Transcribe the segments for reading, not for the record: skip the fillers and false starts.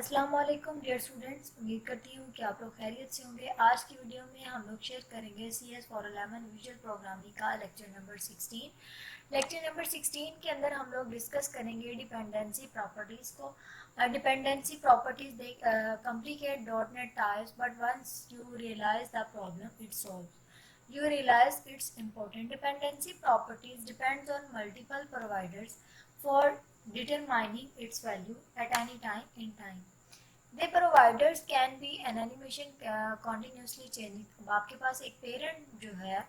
अस्सलाम वालेकुम dear students, उम्मीद करती हूँ कि आप लोग खैरियत से होंगे। आज की वीडियो में हम लोग शेयर करेंगे CS फॉर 11 विजुअल प्रोग्रामिंग का लेक्चर नंबर 16। लेक्चर नंबर 16 के अंदर हम लोग डिस्कस करेंगे डिपेंडेंसी प्रॉपर्टीज़ को। Dependency properties they complicate dot net types, but once you realise the problem it solves you realize its important. Dependency properties depends on multiple providers for determining its value at any time in time. The providers can be an animation continuously changing. अब आपके पास एक parent जो है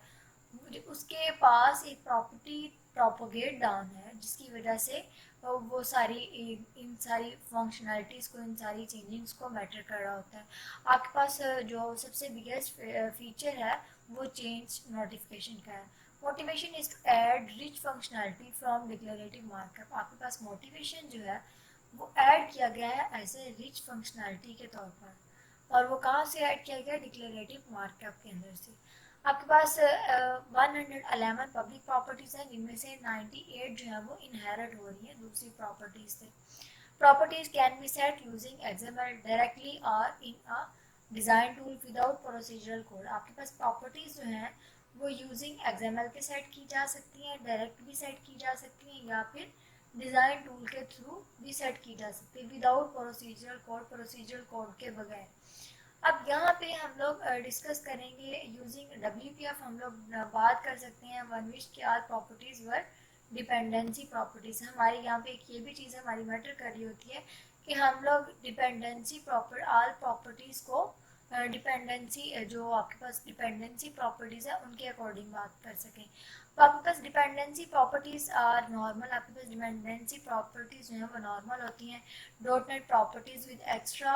उसके पास एक property propagate down है, जिसकी वजह से वो सारी इन सारी फंक्शनैलिटीज़ को, इन सारी चेंजिंग्स को मैटर कर रहा होता है। आपके पास जो सबसे बिगेस्ट फीचर है वो चेंज नोटिफिकेशन का है। Motivation is to add rich functionality from declarative markup. आपके पास मोटिवेशन जो है वो ऐड किया गया है एज ए रिच फंक्शनैलिटी के तौर पर, और वो कहाँ से ऐड किया गया? डिक्लेरेटिव मार्कअप के अंदर से। आपके पास 111 पब्लिक प्रॉपर्टीज़ हैं, जिनमें से 98 जो है वो इनहेरिट हो रही है दूसरी प्रॉपर्टीज़ से। Properties can be set using XML directly और in a design tool without procedural code. आपके पास प्रॉपर्टीज़ जो हैं वो यूजिंग एक्सएमएल के सेट की जा सकती हैं, डायरेक्ट भी सेट की जा सकती हैं, या फिर डिज़ाइन टूल के थ्रू भी सेट की जा सकती है विदाउट प्रोसीजरल कोड के बगैर। अब यहाँ पे हम लोग डिस्कस करेंगे यूजिंग WPF। हम लोग बात कर सकते हैं वन विच के are properties were dependency properties. हमारी यहाँ पे एक ये भी चीज़ हमारी मैटर कर रही होती है कि हम लोग डिपेंडेंसी आल प्रॉपर्टीज को डिपेंडेंसी जो आपके पास डिपेंडेंसी प्रॉपर्टीज है उनके अकॉर्डिंग बात कर सकें। तो आपके पास डिपेंडेंसी प्रॉपर्टीज आर नॉर्मल। आपके पास डिपेंडेंसी प्रॉपर्टीज जो है वो नॉर्मल होती हैं। Dot net properties with extra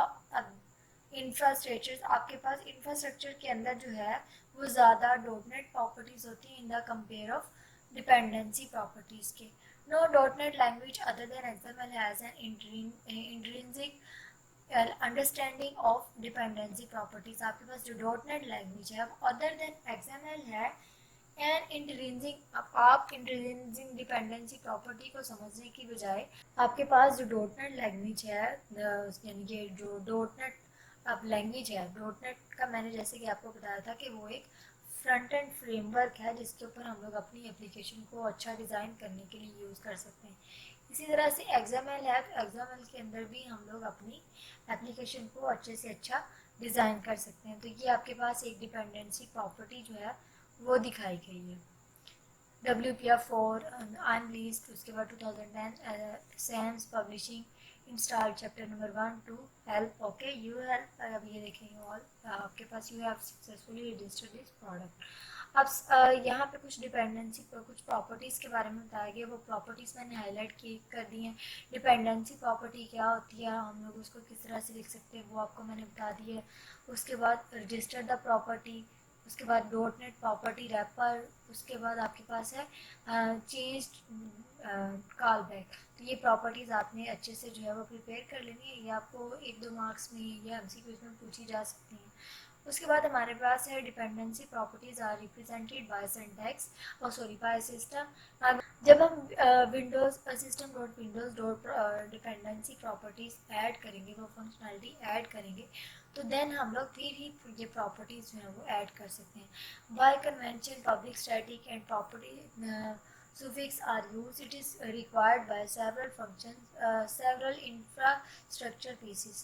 infrastructure. आपके पास इंफ्रास्ट्रक्चर के अंदर जो है वो ज़्यादा डॉट नेट प्रॉपर्टीज होती हैं in the compare of dependency properties के। No dot net language other than XML has an intrinsic understanding of dependency properties. आपके पास जो डॉट नेट लैंग्वेज है वो अदर देन एक्सएमएल है एंड इंट्रिंसिक। अब आप इंट्रिंसिक डिपेंडेंसी प्रॉपर्टी को समझने की बजाय आपके पास जो डॉट नेट लैंग्वेज है, यानी कि जो डॉट नेट अब लैंग्वेज है, डॉट नेट का मैंने जैसे कि आपको बताया था कि वो एक फ्रंट एंड फ्रेमवर्क है जिसके ऊपर हम लोग अपनी एप्लीकेशन को अच्छा डिज़ाइन करने के लिए यूज़ कर सकते हैं। इसी तरह से एक्सएमएल है, एक्सएमएल के अंदर भी हम लोग अपनी एप्लीकेशन को अच्छे से अच्छा डिज़ाइन कर सकते हैं। तो ये आपके पास एक डिपेंडेंसी प्रॉपर्टी जो है वो दिखाई गई है। WPF फॉर अनलीस्ट, उसके बाद 2010 Sams publishing install chapter number 1 to help. Okay, you help. अब ये देखेंगे ऑल आपके पास you have successfully registered this product. अब यहाँ पे कुछ डिपेंडेंसी पर कुछ प्रॉपर्टीज़ के बारे में बताया गया। वो प्रॉपर्टीज़ मैंने हाईलाइट कर दी हैं। डिपेंडेंसी प्रॉपर्टी क्या होती है, हम लोग उसको किस तरह से लिख सकते हैं, वो आपको मैंने बता दी है। उसके बाद रजिस्टर द प्रॉपर्टी, उसके बाद डॉट नेट प्रॉपर्टी रैपर, उसके बाद आपके पास है चेंज कॉल बैक। तो ये प्रॉपर्टीज़ आपने अच्छे से जो है वो प्रिपेयर कर लेनी है। ये आपको 1-2 मार्क्स में या MCQs में पूछी जा सकती हैं। उसके बाद हमारे पास है dependency properties are represented by syntax और सॉरी बाय सिस्टम। जब हम Windows system dot Windows dot dependency properties add करेंगे, वो फंक्शनैलिटी ऐड करेंगे, तो देन हम लोग फिर ही ये प्रॉपर्टीज़ जो है वो ऐड कर सकते हैं। Bye convention public static and property suffix are used. It is required by several functions, several infrastructure pieces.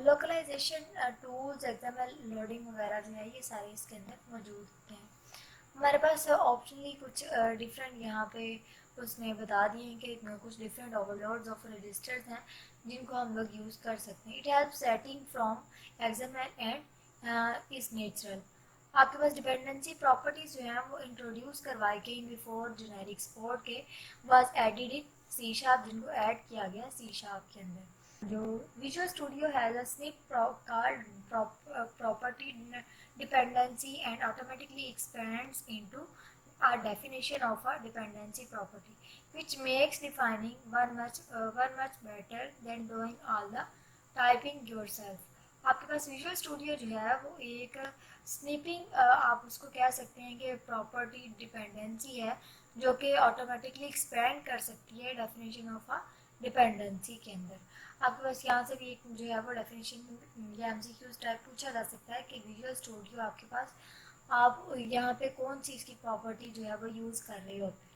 Localisation tools, XML loading वगैरह जो है ये सारे इसके अंदर मौजूद होते हैं। हमारे पास ऑप्शनली कुछ डिफरेंट यहाँ पे उसमें बता दिए हैं कि कुछ डिफरेंट ओवरलोड्स ऑफ रजिस्टर्स हैं जिनको हम लोग यूज़ कर सकते हैं। It help setting from XML and is natural. आपके पास डिपेंडेंसी प्रॉपर्टीज जो हैं वो इंट्रोड्यूस करवाई गई बिफोर जेनेरिक एक्सपोर्ट के was added in C sharp, जिनको ऐड किया गया सी शार्प के अंदर। जो Visual Studio has a snip called property dependency and automatically expands into a definition of a dependency property, which makes defining one much better than doing all the typing yourself. आपके पास visual studio जो है वो एक snipping आप उसको कह सकते हैं कि प्रॉपर्टी डिपेंडेंसी है जो कि ऑटोमेटिकली एक्सपेंड कर सकती है डेफिनेशन ऑफ अ डिपेंडेंसी के अंदर। आपके पास यहाँ से भी एक जो है वो डेफिनेशन या एमसीक्यूज टाइप पूछा जा सकता है कि विजुअल स्टूडियो आपके पास आप यहाँ पे कौन सी इसकी प्रॉपर्टी जो है वो यूज़ कर रहे होते हैं।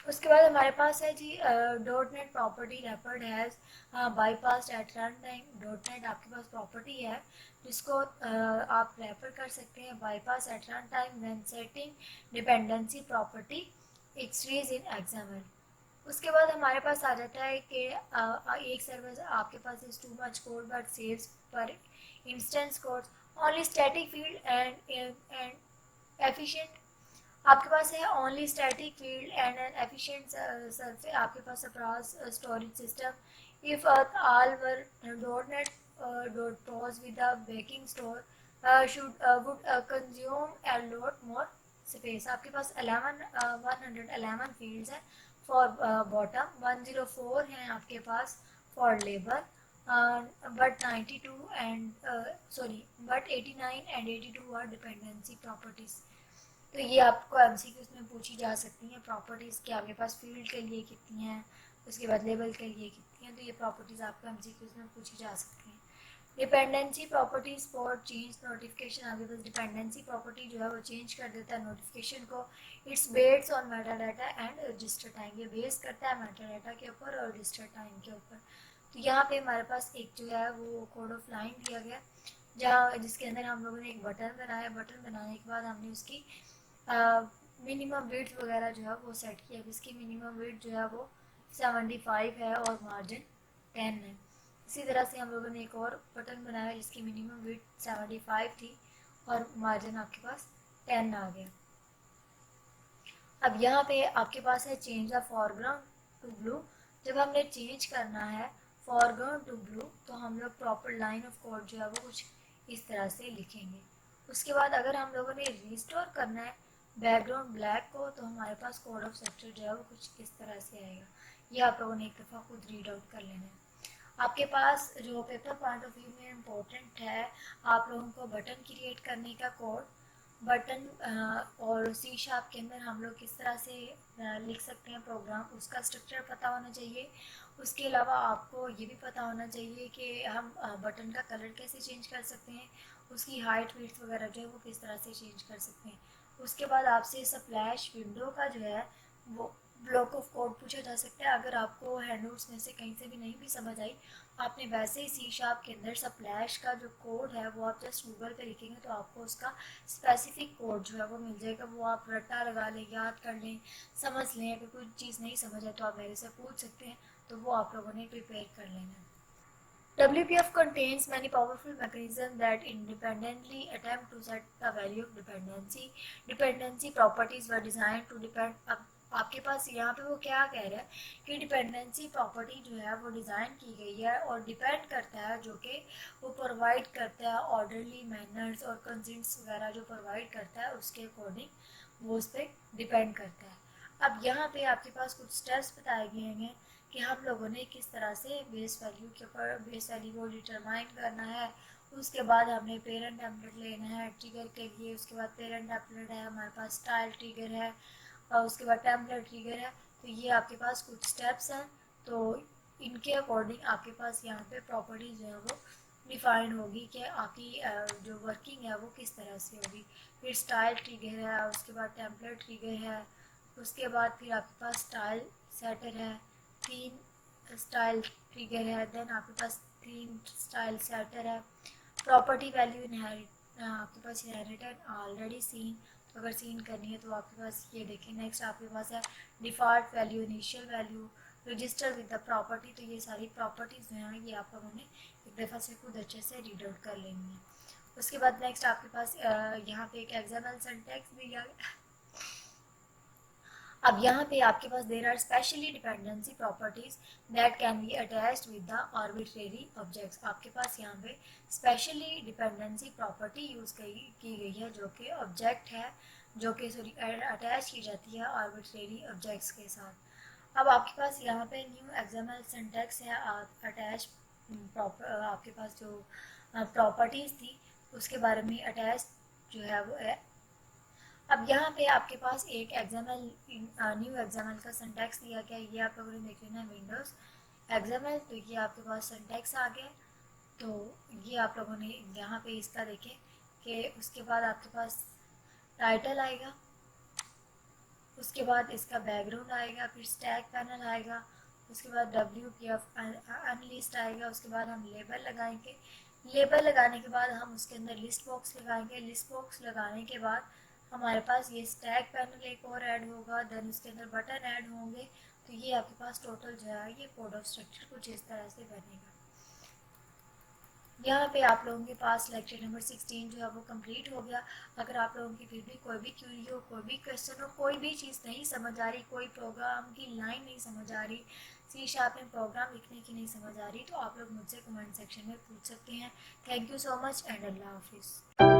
उसके बाद हमारे पास है जी dot net property referred has bypass at run time. Dot net आपके पास प्रॉपर्टी है जिसको आप रेफर कर सकते हैं bypass at run time when setting dependency property entries in XML. उसके बाद हमारे पास आ जाता है कि एक सर्वर आपके पास is too much code but saves per instance code only static field and efficient. आपके पास है only static field and an efficient surface आपके पास across storage system if all were dot net dot pause with the backing store should would consume a lot more space. आपके पास 111 fields हैं for bottom, 104 हैं आपके पास for labour, but 92 and but 89 and 82 are dependency properties. तो ये आपको MCQs में पूछी जा सकती हैं प्रॉपर्टीज़ कि आपके पास फील्ड के लिए कितनी हैं, उसके बाद लेबल के लिए कितनी हैं। तो ये प्रॉपर्टीज़ आपको एमसीक्यूज में पूछी जा सकती हैं। Dependency properties for change notification. आपके पास डिपेंडेंसी प्रॉपर्टी जो है वो चेंज कर देता है नोटिफिकेशन को। It's based on Meta data and register time. ये बेस करता है मेटा डाटा के ऊपर और रजिस्टर टाइम के ऊपर। तो यहाँ पे हमारे पास एक जो है वो कोड ऑफ लाइन दिया गया जहाँ जिसके अंदर हम लोगों ने एक बटन बनाया। बटन बनाने के बाद हमने उसकी मिनिमम वेट वगैरह जो है वो सेट किया। इसकी मिनिमम वेट जो है वो 75 है और मार्जिन 10 है। इसी तरह से हम लोगों ने एक और बटन बनाया जिसकी मिनिमम वेट 75 थी और मार्जिन आपके पास 10 आ गया। अब यहाँ पे आपके पास है change the foreground to blue. जब हमने चेंज करना है फॉरग्राउंड टू ब्लू तो हम लोग प्रॉपर लाइन ऑफ कोड जो है वो कुछ इस तरह से लिखेंगे। उसके बाद अगर हम लोगों ने रिस्टोर करना है बैकग्राउंड ब्लैक को तो हमारे पास कोड ऑफ स्ट्रक्चर जो है वो कुछ इस तरह से आएगा। ये आप लोगों ने एक दफ़ा खुद रीड आउट कर लेना है। आपके पास जो पेपर पॉइंट ऑफ व्यू में इम्पोर्टेंट है आप लोगों को बटन क्रिएट करने का कोड, बटन और सी शार्प के अंदर हम लोग किस तरह से लिख सकते हैं प्रोग्राम उसका स्ट्रक्चर पता होना चाहिए। उसके अलावा आपको ये भी पता होना चाहिए कि हम बटन का कलर कैसे चेंज कर सकते हैं, उसकी हाइट विड्थ वगैरह जो है वो किस तरह से चेंज कर सकते हैं। उसके बाद आपसे स्प्लैश विंडो का जो है वो ब्लॉक ऑफ कोड पूछा जा सकता है। अगर आपको हैंडआउट्स में से कहीं से भी नहीं भी समझ आई आपने वैसे ही सी शार्प के अंदर स्प्लैश का जो कोड है वो आप जस्ट गूगल पे लिखेंगे तो आपको उसका स्पेसिफिक कोड जो है वो मिल जाएगा। वो आप रट्टा लगा लें, याद कर लें, समझ लें। अगर कोई चीज़ नहीं समझ है तो आप मेरे से पूछ सकते हैं, तो वो आप लोगों ने प्रिपेयर कर लेना है। WPF contains many powerful mechanisms that independently attempt to set the value of dependency. Dependency properties were designed to depend. अब आपके पास यहाँ पे वो क्या कह रहा है कि डिपेंडेंसी प्रॉपर्टी जो है वो डिज़ाइन की गई है और डिपेंड करता है जो कि वो प्रोवाइड करता है ऑर्डरली मैनर्स और कंसेंट्स वगैरह जो प्रोवाइड करता है उसके अकॉर्डिंग वो उस पर डिपेंड करता है। अब यहाँ पे आपके पास कुछ स्टेप्स बताए गए हैं कि हम लोगों ने किस तरह से बेस वैल्यू के ऊपर बेस वैल्यू को डिटरमाइन करना है। उसके बाद हमने पेरेंट टेम्पलेट लेना है ट्रिगर के लिए। उसके बाद पेरेंट टेम्पलेट है, हमारे पास स्टाइल ट्रिगर है और उसके बाद टेम्पलेट ट्रिगर है। तो ये आपके पास कुछ स्टेप्स हैं, तो इनके अकॉर्डिंग आपके पास यहाँ पे प्रॉपर्टी जो है वो डिफाइन होगी कि आपकी जो वर्किंग है वो किस तरह से होगी। फिर स्टाइल ट्रिगर है, उसके बाद टेम्पलेट ट्रिगर है, उसके बाद फिर आपके पास स्टाइल सेटर है, 3 स्टाइल ट्रिगर है, देन आपके पास 3 स्टाइल सेटर है। प्रॉपर्टी वैल्यू इनहेरिट आपके पास इनहेरिटेड ऑलरेडी सीन, तो अगर सीन करनी है तो आपके पास ये देखें। नेक्स्ट आपके पास है default value, initial value, register with the property. तो ये सारी प्रॉपर्टीज़ जो हैं ये आप लोगों ने एक दफ़ा से खुद अच्छे से रीड आउट कर लेनी है। उसके बाद नेक्स्ट आपके पास यहाँ पे एक एक्सएमएल सिंटैक्स दिया गया। अब यहाँ पे आपके पास there are specially dependency properties that can be attached with the arbitrary objects. आपके पास यहाँ पे स्पेशली डिपेंडेंसी प्रॉपर्टी यूज़ की गई है जो कि ऑब्जेक्ट है, जो कि अटैच की जाती है आर्बिट्रेरी ऑब्जेक्ट्स के साथ। अब आपके पास यहाँ पे न्यू एक्सएमएल सिंटैक्स है अटैच आपके पास जो प्रॉपर्टीज़ थी उसके बारे में अटैच जो है वो है अब यहाँ पे आपके पास एक XML न्यू XML का सिंटैक्स दिया गया, ये आप लोगों ने देख लेना विंडोज़ XML, तो ये आपके पास सिंटैक्स आ गया। तो ये आप लोगों ने यहाँ पे इसका देखें कि उसके बाद आपके पास टाइटल आएगा, उसके बाद इसका बैकग्राउंड आएगा, फिर स्टैक पैनल आएगा, उसके बाद WPF अनलिस्ट आएगा, उसके बाद हम लेबल लगाएंगे, लेबल लगाने के बाद हम उसके अंदर लिस्ट बॉक्स लगाएंगे, लिस्ट बॉक्स लगाने के बाद हमारे पास ये स्टैक पैनल एक और ऐड होगा, देन उसके अंदर बटन ऐड होंगे। तो ये आपके पास टोटल जो है ये कोड ऑफ स्ट्रक्चर कुछ इस तरह से बनेगा। यहाँ पे आप लोगों के पास लेक्चर नंबर 16 जो है वो कंप्लीट हो गया। अगर आप लोगों की फिर भी कोई भी क्यूरी हो, कोई भी क्वेश्चन हो, कोई भी चीज़ नहीं समझ आ रही, कोई प्रोग्राम की लाइन नहीं समझ आ रही, C# में प्रोग्राम लिखने की नहीं समझ आ रही, तो आप लोग मुझसे कमेंट सेक्शन में पूछ सकते हैं। Thank you so much and अल्लाह हाफिज़।